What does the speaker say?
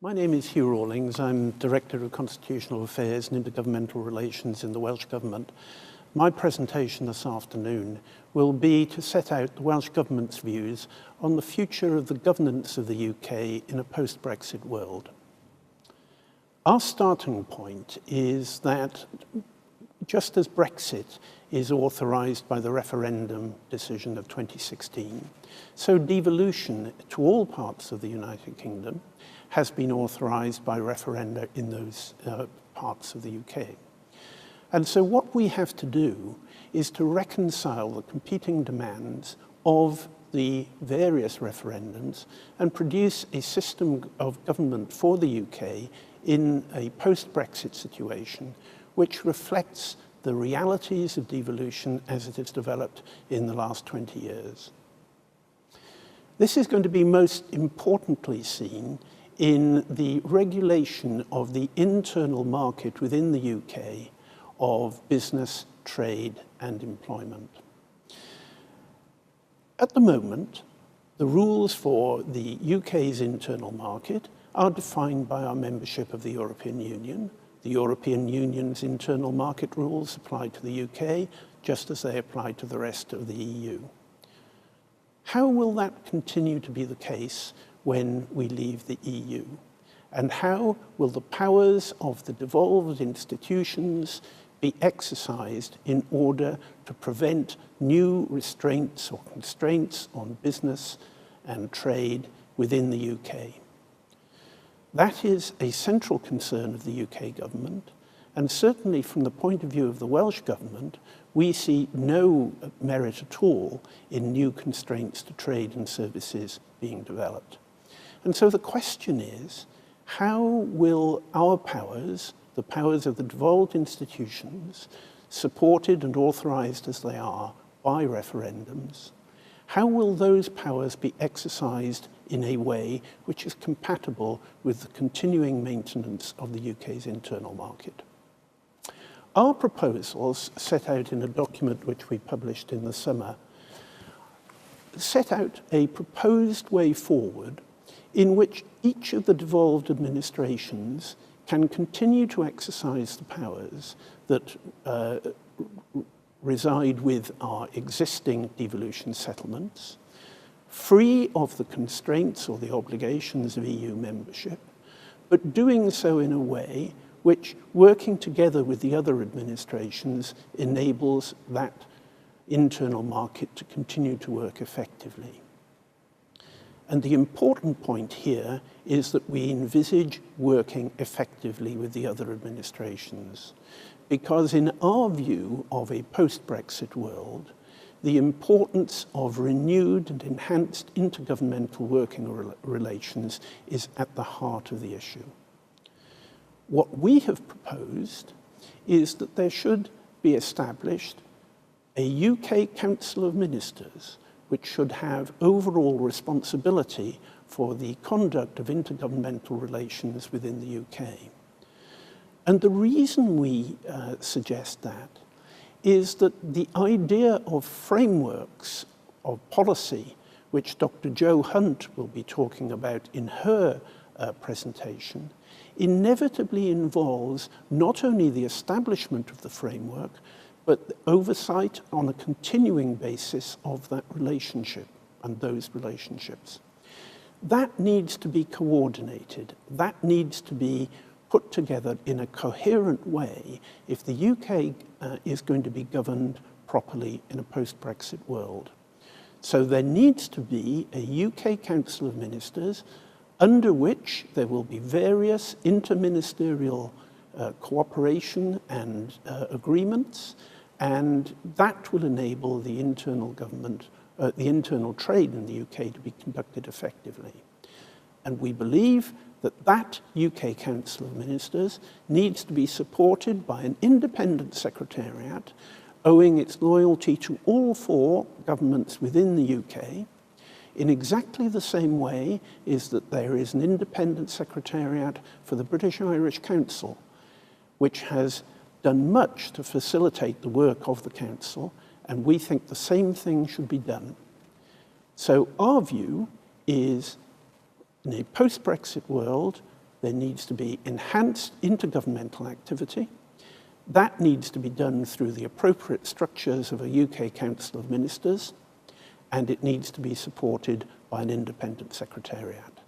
My name is Hugh Rawlings. I'm Director of Constitutional Affairs and Inter-Governmental Relations in the Welsh Government. My presentation this afternoon will be to set out the Welsh Government's views on the future of the governance of the UK in a post-Brexit world. Our starting point is that just as Brexit is authorised by the referendum decision of 2016, so devolution to all parts of the United Kingdom has been authorised by referenda in those parts of the UK. And so what we have to do is to reconcile the competing demands of the various referendums and produce a system of government for the UK in a post-Brexit situation which reflects the realities of devolution as it has developed in the last 20 years. This is going to be most importantly seen in the regulation of the internal market within the UK of business, trade and employment. At the moment, the rules for the UK's internal market are defined by our membership of the European Union. The European Union's internal market rules apply to the UK just as they apply to the rest of the EU. How will that continue to be the case when we leave the EU? And how will the powers of the devolved institutions be exercised in order to prevent new restraints or constraints on business and trade within the UK? That is a central concern of the UK government, and certainly from the point of view of the Welsh Government, we see no merit at all in new constraints to trade and services being developed. And so the question is, how will our powers, the powers of the devolved institutions, supported and authorised as they are by referendums, how will those powers be exercised in a way which is compatible with the continuing maintenance of the UK's internal market? Our proposals, set out in a document which we published in the summer, set out a proposed way forward in which each of the devolved administrations can continue to exercise the powers that reside with our existing devolution settlements, free of the constraints or the obligations of EU membership, but doing so in a way which, working together with the other administrations, enables that internal market to continue to work effectively. And the important point here is that we envisage working effectively with the other administrations, because in our view of a post-Brexit world, the importance of renewed and enhanced intergovernmental working relations is at the heart of the issue. What we have proposed is that there should be established a UK Council of Ministers which should have overall responsibility for the conduct of intergovernmental relations within the UK. And the reason we suggest that is that the idea of frameworks of policy, which Dr. Jo Hunt will be talking about in her presentation, inevitably involves not only the establishment of the framework, but the oversight on a continuing basis of that relationship and those relationships. That needs to be coordinated. That needs to be put together in a coherent way if the UK is going to be governed properly in a post-Brexit world. So there needs to be a UK Council of Ministers under which there will be various interministerial cooperation and agreements, and that will enable the internal government, the internal trade in the UK to be conducted effectively. And we believe that that UK Council of Ministers needs to be supported by an independent secretariat, owing its loyalty to all four governments within the UK, in exactly the same way is that there is an independent secretariat for the British-Irish Council, which has done much to facilitate the work of the Council, and we think the same thing should be done. So our view is, in a post-Brexit world, There needs to be enhanced intergovernmental activity. That needs to be done through the appropriate structures of a UK Council of Ministers, and it needs to be supported by an independent secretariat.